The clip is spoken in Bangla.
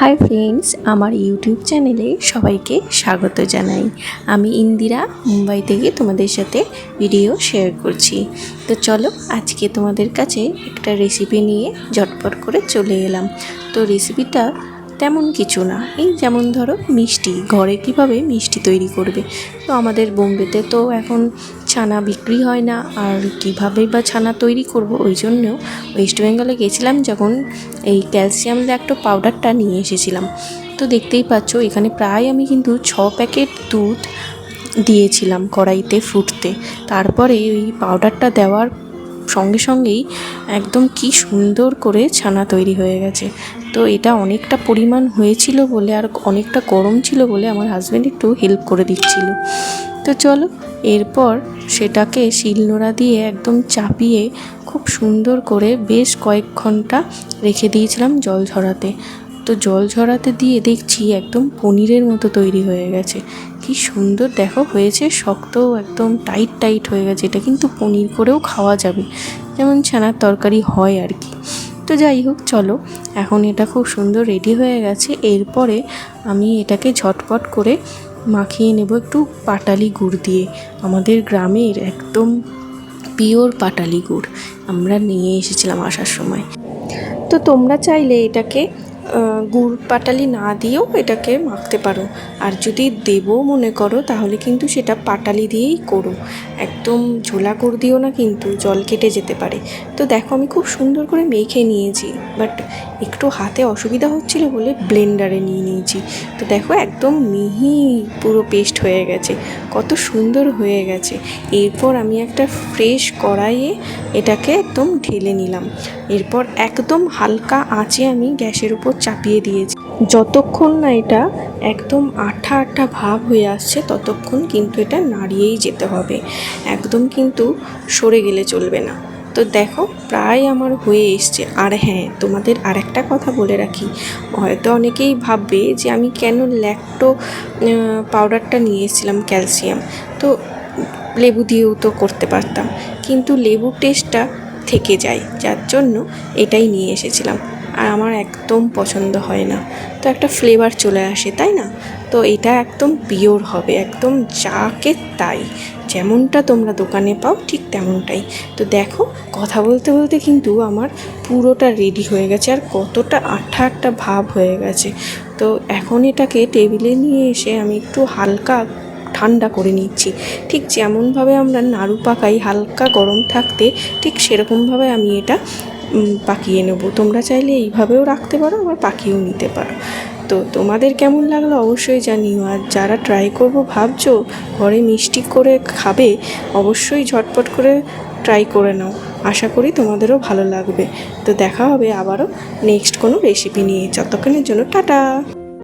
হাই ফ্রেন্ডস, আমার ইউটিউব চ্যানেলে সবাইকে স্বাগত জানাই। আমি ইন্দিরা, মুম্বাই থেকে তোমাদের সাথে ভিডিও শেয়ার করছি। তো চলো, আজকে তোমাদের কাছে একটা রেসিপি নিয়ে ঝটপট করে চলে এলাম। তো রেসিপিটা তেমন কিছু না, এই যেমন ধরো মিষ্টি, ঘরে কিভাবে মিষ্টি তৈরি করবে। তো আমাদের বোম্বেতে তো এখন ছানা বিক্রি হয় না, আর কিভাবে বা ছানা তৈরি করব, ওই জন্য ওয়েস্ট বেঙ্গলে গেছিলাম যখন এই ক্যালসিয়াম ল্যাক্টো পাউডারটা নিয়ে এসেছিলাম। তো দেখতেই পাচ্ছ এখানে প্রায় আমি কিন্তু 6 প্যাকেট দুধ দিয়েছিলাম কড়াইতে ফুটতে। তারপরে ওই পাউডারটা দেওয়ার সঙ্গে সঙ্গেই একদম কি সুন্দর করে ছানা তৈরি হয়ে গেছে। তো এটা অনেকটা পরিমাণ হয়েছিল বলে, আর অনেকটা গরম ছিল বলে আমার হাজব্যান্ড একটু হেল্প করে দিচ্ছিল। তো চলো, এরপর সেটাকে শিলনোড়া দিয়ে একদম চাপিয়ে খুব সুন্দর করে বেশ কয়েক ঘন্টা রেখে দিয়েছিলাম জল ঝরাতে। তো জল ঝরাতে দিয়ে দেখছি একদম পনিরের মতো তৈরি হয়ে গেছে। কি সুন্দর দেখো হয়েছে, শক্ত একদম টাইট টাইট হয়ে গেছে। এটা কিন্তু পনির করেও খাওয়া যাবে, যেমন ছানার তরকারি হয় আর কি। তো যাই হোক, চলো, এখন এটা খুব সুন্দর রেডি হয়ে গেছে। এরপরে আমি এটাকে ঝটপট করে মাখিয়ে নেব একটু পাটালি গুড় দিয়ে। আমাদের গ্রামের একদম পিওর পাটালি গুড় আমরা নিয়ে এসেছিলাম আসার সময়। তো তোমরা চাইলে এটাকে গুড় পাটালি না দিয়েও এটাকে মাখতে পারো, আর যদি দেবো মনে করো তাহলে কিন্তু সেটা পাটালি দিয়েই করো। একদম ঝোলা গুড় দিও না, কিন্তু জল কেটে যেতে পারে। তো দেখো আমি খুব সুন্দর করে মেখে নিয়েছি, বাট একটু হাতে অসুবিধা হচ্ছিল বলে ব্লেন্ডারে নিয়ে নিয়েছি। তো দেখো একদম মিহি পুরো পেস্ট হয়ে গেছে, কত সুন্দর হয়ে গেছে। এরপর আমি একটা ফ্রেশ কড়াইয়ে এটাকে একদম ঢেলে নিলাম। এরপর একদম হালকা আঁচে আমি গ্যাসের উপর চাপিয়ে দিয়েছি। যতক্ষণ না এটা একদম আঠা আঠা ভাব হয়ে আসছে ততক্ষণ কিন্তু এটা নাড়িয়েই যেতে হবে, একদম কিন্তু সরে গেলে চলবে না। তো দেখো প্রায় আমার হয়ে এসছে। আর হ্যাঁ, তোমাদের আরেকটা কথা বলে রাখি, হয়তো অনেকেই ভাববে যে আমি কেন ল্যাক্টো পাউডারটা নিয়ে এসেছিলাম ক্যালসিয়াম, তো লেবু দিয়েও তো করতে পারতাম, কিন্তু লেবুর টেস্টটা থেকে যায়, যার জন্য এটাই নিয়ে এসেছিলাম। আর আমার একদম পছন্দ হয় না, তো একটা ফ্লেভার চলে আসে, তাই না? তো এটা একদম পিওর হবে, একদম যাকে তাই, যেমনটা তোমরা দোকানে পাও ঠিক তেমনটাই। তো দেখো কথা বলতে বলতে কিন্তু আমার পুরোটা রেডি হয়ে গেছে, আর কতটা আঠা একটা ভাব হয়ে গেছে। তো এখন এটাকে টেবিলে নিয়ে এসে আমি একটু হালকা ঠান্ডা করে নিচ্ছি। ঠিক যেমনভাবে আমরা নাড়ু পাকাই হালকা গরম থাকতে, ঠিক সেরকমভাবে আমি এটা পাকিয়ে নেব। তোমরা চাইলে এইভাবেও রাখতে পারো, আবার পাকিয়েও নিতে পারো। তো তোমাদের কেমন লাগলো অবশ্যই জানিও। আর যারা ট্রাই করবো ভাবছো ঘরে মিষ্টি করে খাবে, অবশ্যই ঝটপট করে ট্রাই করে নাও, আশা করি তোমাদেরও ভালো লাগবে। তো দেখা হবে আবারও নেক্সট কোনো রেসিপি নিয়ে। যতক্ষণের জন্য টাটা।